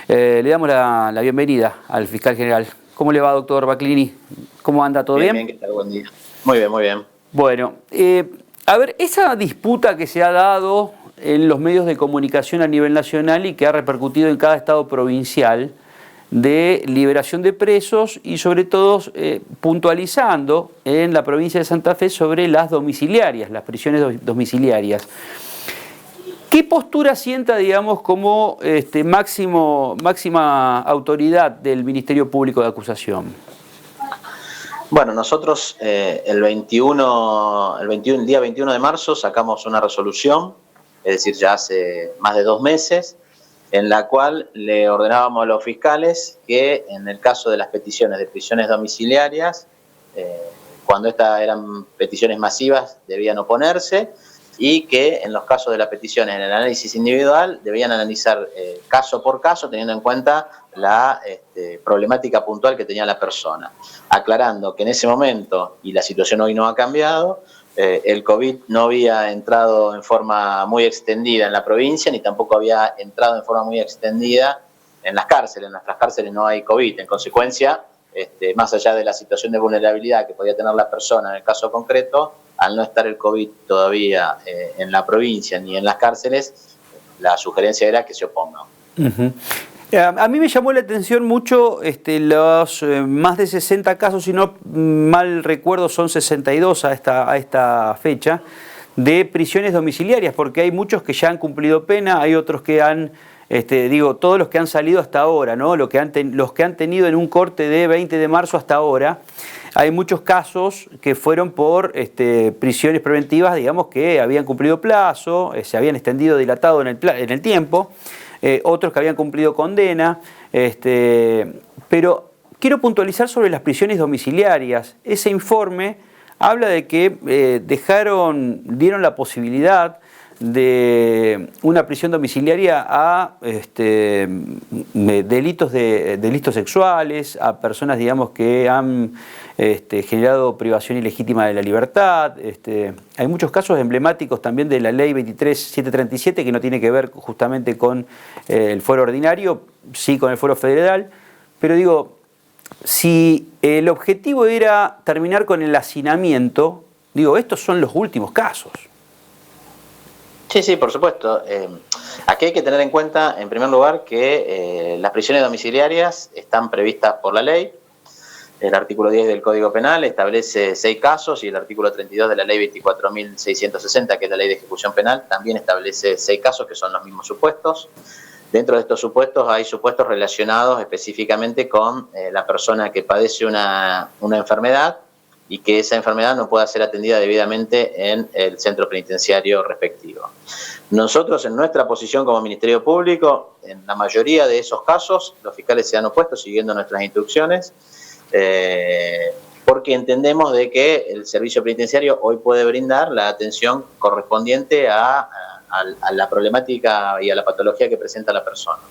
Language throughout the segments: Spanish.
Le damos la bienvenida al fiscal general. ¿Cómo le va, doctor Baclini? ¿Cómo anda? ¿Todo bien? Bien, ¿qué tal? Buen día. Muy bien, muy bien. Bueno, a ver, esa disputa que se ha dado en los medios de comunicación a nivel nacional y que ha repercutido en cada estado provincial de liberación de presos y sobre todo puntualizando en la provincia de Santa Fe sobre las domiciliarias, las prisiones domiciliarias. ¿Qué postura sienta, digamos, como máxima autoridad del Ministerio Público de Acusación? Bueno, nosotros el día 21 de marzo sacamos una resolución, es decir, ya hace más de 2 meses, en la cual le ordenábamos a los fiscales que en el caso de las peticiones de prisiones domiciliarias, cuando estas eran peticiones masivas, debían oponerse, y que en los casos de las peticiones en el análisis individual debían analizar caso por caso, teniendo en cuenta la problemática puntual que tenía la persona, aclarando que en ese momento, y la situación hoy no ha cambiado, el COVID no había entrado en forma muy extendida en la provincia, ni tampoco había entrado en forma muy extendida en las cárceles. En nuestras cárceles no hay COVID, en consecuencia, más allá de la situación de vulnerabilidad que podía tener la persona en el caso concreto, al no estar el COVID todavía en la provincia ni en las cárceles, la sugerencia era que se opongan. A mí me llamó la atención mucho los más de 60 casos, si no mal recuerdo son 62 a esta fecha, de prisiones domiciliarias, porque hay muchos que ya han cumplido pena, hay otros que han, todos los que han salido hasta ahora, ¿no? Los que han tenido en un corte de 20 de marzo hasta ahora. Hay muchos casos que fueron por prisiones preventivas, digamos, que habían cumplido plazo, se habían extendido, dilatado en el tiempo, otros que habían cumplido condena, pero quiero puntualizar sobre las prisiones domiciliarias. Ese informe habla de que dieron la posibilidad de una prisión domiciliaria a delitos sexuales, a personas, digamos, que han generado privación ilegítima de la libertad. Hay muchos casos emblemáticos también de la ley 23737 que no tiene que ver justamente con el fuero ordinario, sí con el fuero federal, pero digo, si el objetivo era terminar con el hacinamiento, digo, estos son los últimos casos. Sí, por supuesto. Aquí hay que tener en cuenta, en primer lugar, que las prisiones domiciliarias están previstas por la ley. El artículo 10 del Código Penal establece 6 casos y el artículo 32 de la ley 24.660, que es la ley de ejecución penal, también establece 6 casos que son los mismos supuestos. Dentro de estos supuestos hay supuestos relacionados específicamente con la persona que padece una enfermedad y que esa enfermedad no pueda ser atendida debidamente en el centro penitenciario respectivo. Nosotros, en nuestra posición como Ministerio Público, en la mayoría de esos casos, los fiscales se han opuesto siguiendo nuestras instrucciones, porque entendemos de que el servicio penitenciario hoy puede brindar la atención correspondiente a la problemática y a la patología que presenta la persona.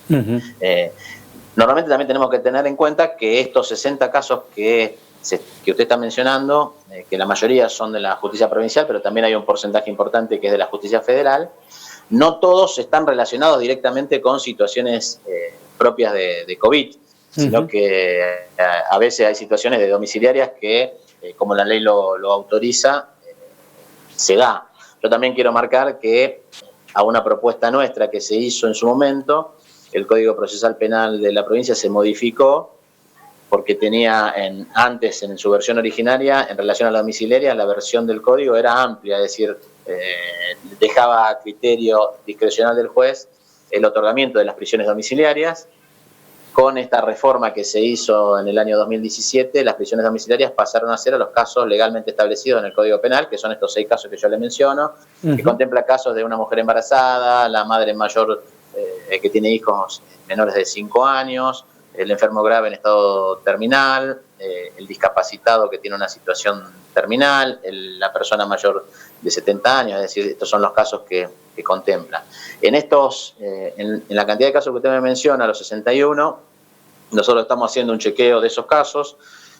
Normalmente también tenemos que tener en cuenta que estos 60 casos que usted está mencionando, que la mayoría son de la justicia provincial, pero también hay un porcentaje importante que es de la justicia federal, no todos están relacionados directamente con situaciones propias de COVID, sino que a veces hay situaciones de domiciliarias que, como la ley lo autoriza, se da. Yo también quiero marcar que a una propuesta nuestra que se hizo en su momento, el Código Procesal Penal de la provincia se modificó porque tenía antes, en su versión originaria, en relación a la domiciliaria, la versión del código era amplia, es decir, dejaba a criterio discrecional del juez el otorgamiento de las prisiones domiciliarias. Con esta reforma que se hizo en el año 2017, las prisiones domiciliarias pasaron a ser a los casos legalmente establecidos en el Código Penal, que son estos 6 casos que yo le menciono, que contempla casos de una mujer embarazada, la madre mayor que tiene hijos menores de 5 años, el enfermo grave en estado terminal, el discapacitado que tiene una situación terminal, la persona mayor de 70 años, es decir, estos son los casos que contempla. En la cantidad de casos que usted me menciona, los 61, nosotros estamos haciendo un chequeo de esos casos.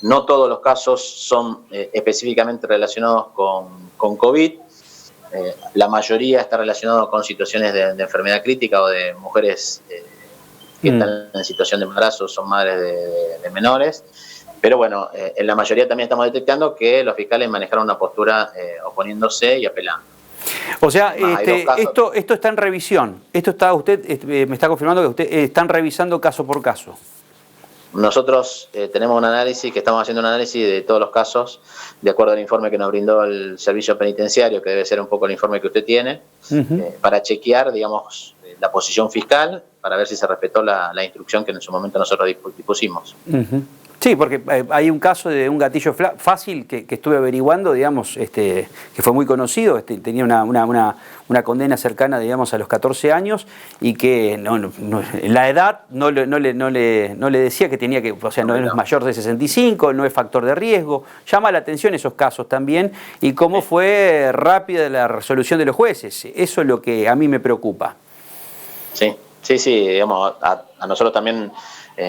No todos los casos son específicamente relacionados con COVID. La mayoría está relacionado con situaciones de enfermedad crítica o de mujeres que están en situación de embarazo son madres de menores. Pero bueno, en la mayoría también estamos detectando que los fiscales manejaron una postura oponiéndose y apelando. O sea, esto está en revisión. Esto está, usted me está confirmando que usted están revisando caso por caso. Nosotros tenemos un análisis, que estamos haciendo un análisis de todos los casos, de acuerdo al informe que nos brindó el servicio penitenciario, que debe ser un poco el informe que usted tiene, para chequear, digamos, la posición fiscal, para ver si se respetó la instrucción que en su momento nosotros dispusimos. Sí, porque hay un caso de un gatillo fácil que estuve averiguando, digamos, que fue muy conocido, tenía una condena cercana, digamos, a los 14 años y que la edad no le decía que tenía que, o sea, no es mayor de 65, no es factor de riesgo. Llama la atención esos casos también y cómo fue rápida la resolución de los jueces. Eso es lo que a mí me preocupa. Sí, digamos, a nosotros también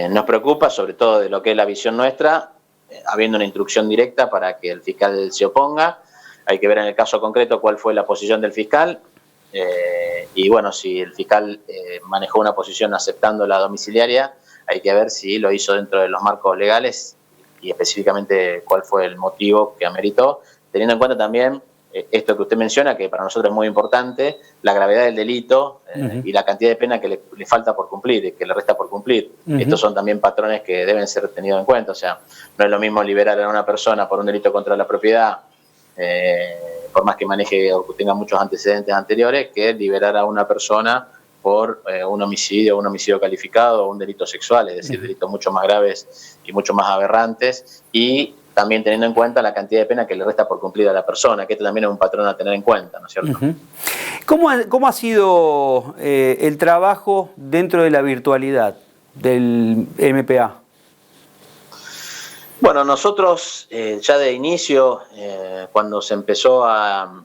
nos preocupa, sobre todo de lo que es la visión nuestra, habiendo una instrucción directa para que el fiscal se oponga. Hay que ver en el caso concreto cuál fue la posición del fiscal y bueno, si el fiscal manejó una posición aceptando la domiciliaria, hay que ver si lo hizo dentro de los marcos legales y específicamente cuál fue el motivo que ameritó, teniendo en cuenta también esto que usted menciona, que para nosotros es muy importante, la gravedad del delito y la cantidad de pena que le falta por cumplir, que le resta por cumplir. Estos son también patrones que deben ser tenidos en cuenta. O sea, no es lo mismo liberar a una persona por un delito contra la propiedad, por más que maneje o tenga muchos antecedentes anteriores, que liberar a una persona por un homicidio calificado o un delito sexual, es decir, delitos mucho más graves y mucho más aberrantes, y también teniendo en cuenta la cantidad de pena que le resta por cumplir a la persona, que esto también es un patrón a tener en cuenta, ¿no es cierto? ¿Cómo ha sido el trabajo dentro de la virtualidad del MPA? Bueno, nosotros ya de inicio, cuando se empezó a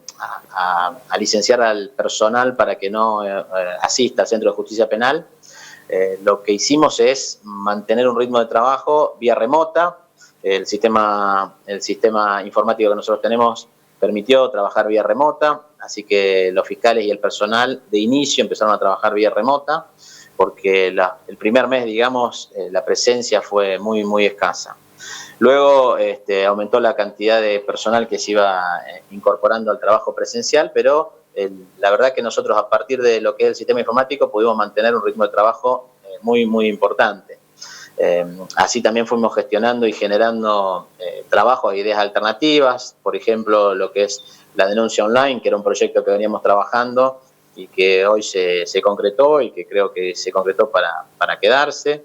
licenciar al personal para que no asista al Centro de Justicia Penal, lo que hicimos es mantener un ritmo de trabajo vía remota. El sistema informático que nosotros tenemos permitió trabajar vía remota, así que los fiscales y el personal de inicio empezaron a trabajar vía remota, porque el primer mes, digamos, la presencia fue muy, muy escasa. Luego aumentó la cantidad de personal que se iba incorporando al trabajo presencial, pero la verdad que nosotros a partir de lo que es el sistema informático pudimos mantener un ritmo de trabajo muy, muy importante. Así también fuimos gestionando y generando trabajos e ideas alternativas, por ejemplo, lo que es la denuncia online, que era un proyecto que veníamos trabajando y que hoy se concretó y que creo que se concretó para quedarse.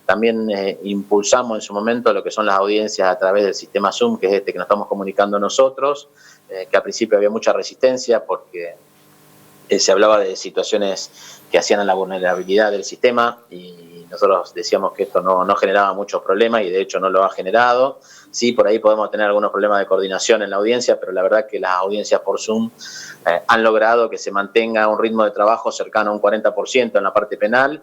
También impulsamos en su momento lo que son las audiencias a través del sistema Zoom, que es este que nos estamos comunicando nosotros, que al principio había mucha resistencia porque se hablaba de situaciones que hacían a la vulnerabilidad del sistema y nosotros decíamos que esto no generaba muchos problemas y de hecho no lo ha generado. Sí, por ahí podemos tener algunos problemas de coordinación en la audiencia, pero la verdad que las audiencias por Zoom han logrado que se mantenga un ritmo de trabajo cercano a un 40% en la parte penal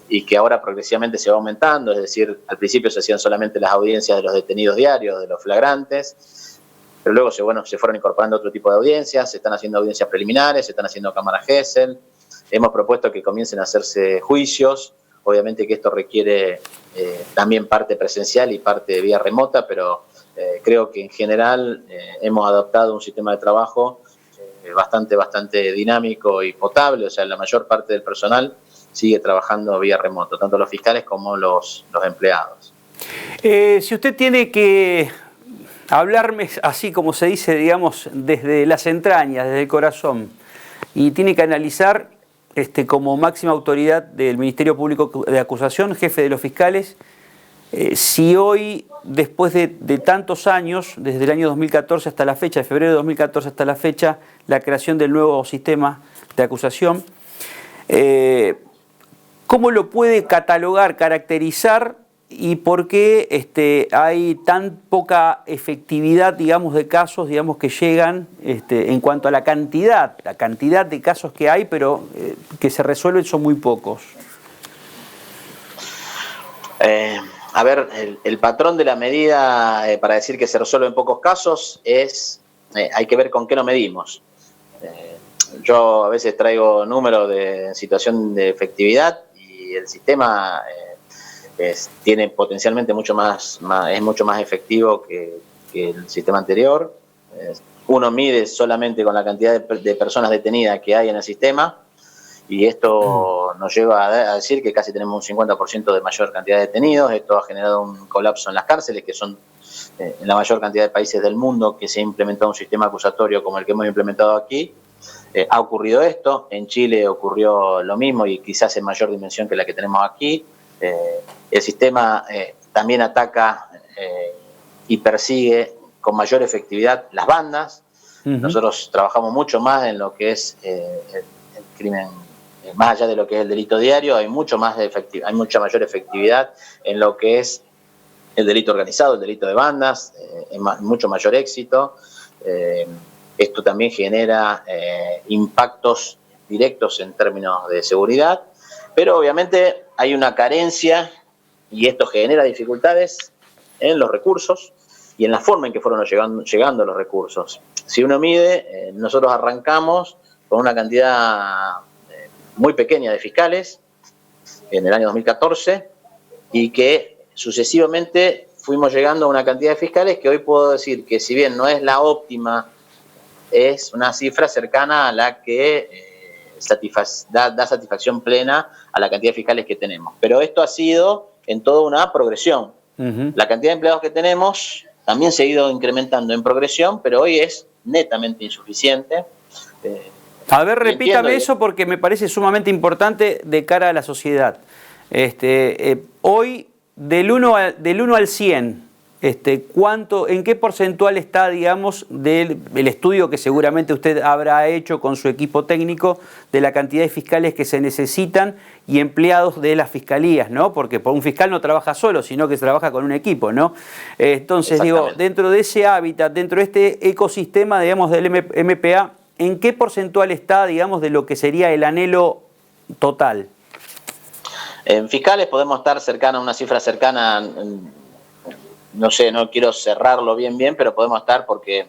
y que ahora progresivamente se va aumentando, es decir, al principio se hacían solamente las audiencias de los detenidos diarios, de los flagrantes, pero luego se fueron incorporando otro tipo de audiencias, se están haciendo audiencias preliminares, se están haciendo cámaras Gesell, hemos propuesto que comiencen a hacerse juicios. Obviamente que esto requiere también parte presencial y parte vía remota, pero creo que en general hemos adoptado un sistema de trabajo bastante dinámico y potable, o sea, la mayor parte del personal sigue trabajando vía remoto, tanto los fiscales como los empleados. Si usted tiene que hablarme así como se dice, digamos, desde las entrañas, desde el corazón, y tiene que analizar como máxima autoridad del Ministerio Público de Acusación, jefe de los fiscales, si hoy, después de tantos años, desde el año 2014 hasta la fecha, de febrero de 2014 hasta la fecha, la creación del nuevo sistema de acusación, ¿cómo lo puede catalogar, caracterizar y por qué hay tan poca efectividad, digamos, de casos, digamos, que llegan en cuanto a la cantidad de casos que hay, pero que se resuelven son muy pocos? A ver, el patrón de la medida para decir que se resuelven pocos casos es, hay que ver con qué lo medimos. Yo a veces traigo números de situación de efectividad y y el sistema tiene potencialmente es mucho más efectivo que el sistema anterior. Uno mide solamente con la cantidad de personas detenidas que hay en el sistema, y esto nos lleva a decir que casi tenemos un 50% de mayor cantidad de detenidos. Esto ha generado un colapso en las cárceles, que son en la mayor cantidad de países del mundo que se ha implementado un sistema acusatorio como el que hemos implementado aquí. Ha ocurrido esto, en Chile ocurrió lo mismo y quizás en mayor dimensión que la que tenemos aquí. El sistema también ataca y persigue con mayor efectividad las bandas. Nosotros trabajamos mucho más en lo que es el crimen, más allá de lo que es el delito diario, hay mucha mayor efectividad en lo que es el delito organizado, el delito de bandas, mucho mayor éxito. Esto también genera impactos directos en términos de seguridad, pero obviamente hay una carencia y esto genera dificultades en los recursos y en la forma en que fueron llegando los recursos. Si uno mide, nosotros arrancamos con una cantidad muy pequeña de fiscales en el año 2014 y que sucesivamente fuimos llegando a una cantidad de fiscales que hoy puedo decir que, si bien no es la óptima, es una cifra cercana a la que da satisfacción plena a la cantidad de fiscales que tenemos. Pero esto ha sido en toda una progresión. La cantidad de empleados que tenemos también se ha ido incrementando en progresión, pero hoy es netamente insuficiente. A ver, repítame eso porque me parece sumamente importante de cara a la sociedad. Hoy, del 1 al 100, ¿en qué porcentual está, digamos, del estudio que seguramente usted habrá hecho con su equipo técnico de la cantidad de fiscales que se necesitan y empleados de las fiscalías, ¿no? Porque un fiscal no trabaja solo, sino que se trabaja con un equipo, ¿no? Entonces, digo, dentro de ese hábitat, dentro de este ecosistema, digamos, del MPA, ¿en qué porcentual está, digamos, de lo que sería el anhelo total? En fiscales podemos estar cercanos a una cifra cercana, no sé, no quiero cerrarlo bien, pero podemos estar porque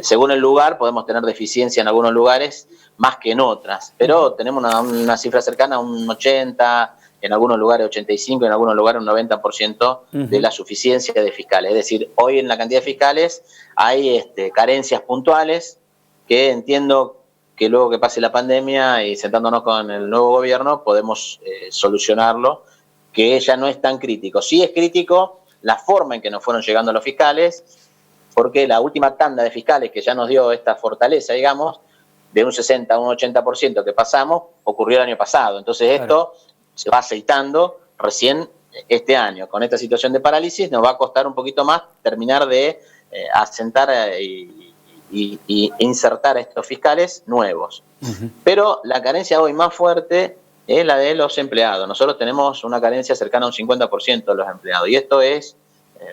según el lugar podemos tener deficiencia en algunos lugares más que en otras, pero tenemos una cifra cercana a un 80, en algunos lugares 85, en algunos lugares un 90% de la suficiencia de fiscales. Es decir, hoy en la cantidad de fiscales hay carencias puntuales que entiendo que luego que pase la pandemia y sentándonos con el nuevo gobierno podemos solucionarlo, que ya no es tan crítico. Sí es crítico la forma en que nos fueron llegando los fiscales, porque la última tanda de fiscales que ya nos dio esta fortaleza, digamos, de un 60 a un 80% que pasamos, ocurrió el año pasado. Entonces esto se va aceitando recién este año. Con esta situación de parálisis nos va a costar un poquito más terminar de asentar y insertar a estos fiscales nuevos. Pero la carencia hoy más fuerte es la de los empleados. Nosotros tenemos una carencia cercana a un 50% de los empleados y esto es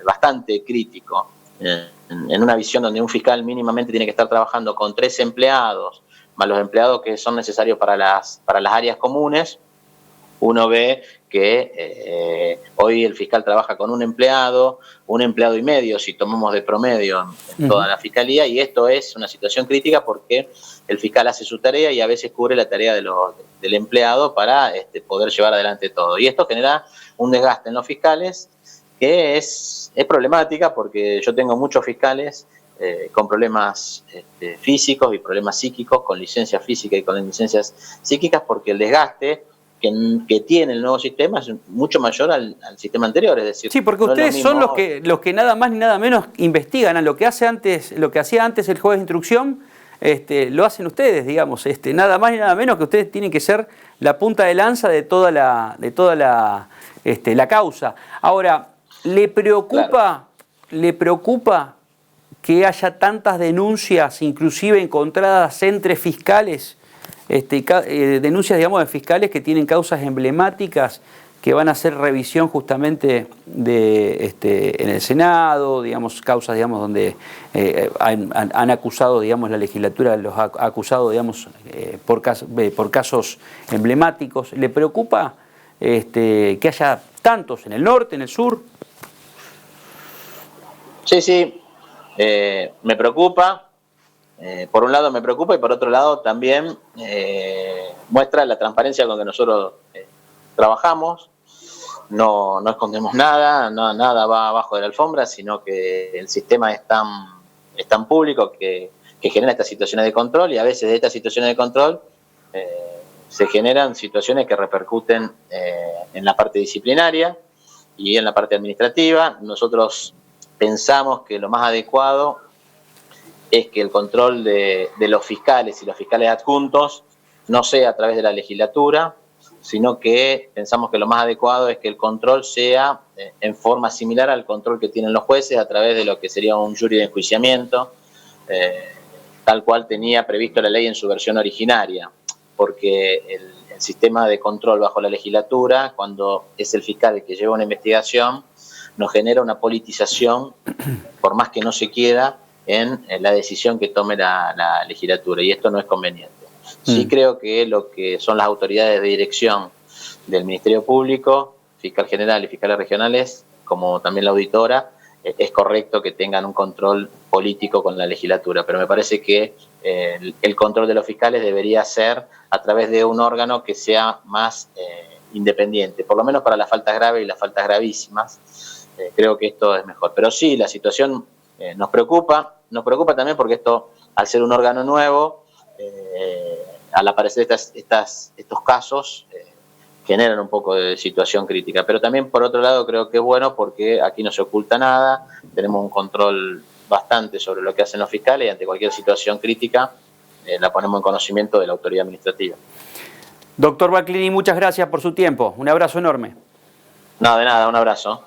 bastante crítico. En una visión donde un fiscal mínimamente tiene que estar trabajando con 3 empleados, más los empleados que son necesarios para las áreas comunes, uno ve que hoy el fiscal trabaja con un empleado y medio, si tomamos de promedio en toda la fiscalía, y esto es una situación crítica porque el fiscal hace su tarea y a veces cubre la tarea del empleado para poder llevar adelante todo. Y esto genera un desgaste en los fiscales que es problemática, porque yo tengo muchos fiscales con problemas físicos y problemas psíquicos, con licencias físicas y con licencias psíquicas, porque el desgaste que tiene el nuevo sistema es mucho mayor al sistema anterior. Es decir, sí, porque ustedes son los que nada más ni nada menos investigan. Lo que hacía antes el juez de instrucción, lo hacen ustedes, digamos. Nada más ni nada menos que ustedes tienen que ser la punta de lanza de toda la causa. Ahora, ¿le preocupa que haya tantas denuncias, inclusive encontradas entre fiscales? Denuncias, digamos, de fiscales que tienen causas emblemáticas que van a hacer revisión justamente en el Senado, digamos, causas, digamos, donde han acusado, digamos, la legislatura los ha acusado, digamos, por casos emblemáticos. ¿Le preocupa que haya tantos en el norte, en el sur? Sí, me preocupa. Por un lado me preocupa y por otro lado también muestra la transparencia con que nosotros trabajamos, no escondemos nada, nada va abajo de la alfombra, sino que el sistema es tan público que genera estas situaciones de control, y a veces de estas situaciones de control se generan situaciones que repercuten en la parte disciplinaria y en la parte administrativa. Nosotros pensamos que lo más adecuado es que el control de los fiscales y los fiscales adjuntos no sea a través de la legislatura, sino que pensamos que lo más adecuado es que el control sea en forma similar al control que tienen los jueces a través de lo que sería un jury de enjuiciamiento, tal cual tenía previsto la ley en su versión originaria, porque el sistema de control bajo la legislatura, cuando es el fiscal el que lleva una investigación, nos genera una politización, por más que no se quiera, en la decisión que tome la legislatura, y esto no es conveniente. Sí creo que lo que son las autoridades de dirección del Ministerio Público, fiscal general y fiscales regionales, como también la auditora, es correcto que tengan un control político con la legislatura, pero me parece que el control de los fiscales debería ser a través de un órgano que sea más independiente, por lo menos para las faltas graves y las faltas gravísimas. Creo que esto es mejor. Pero sí, la situación nos preocupa también porque esto, al ser un órgano nuevo, al aparecer estos casos, generan un poco de situación crítica. Pero también, por otro lado, creo que es bueno porque aquí no se oculta nada, tenemos un control bastante sobre lo que hacen los fiscales, y ante cualquier situación crítica la ponemos en conocimiento de la autoridad administrativa. Doctor Baclini, muchas gracias por su tiempo. Un abrazo enorme. No, de nada, un abrazo.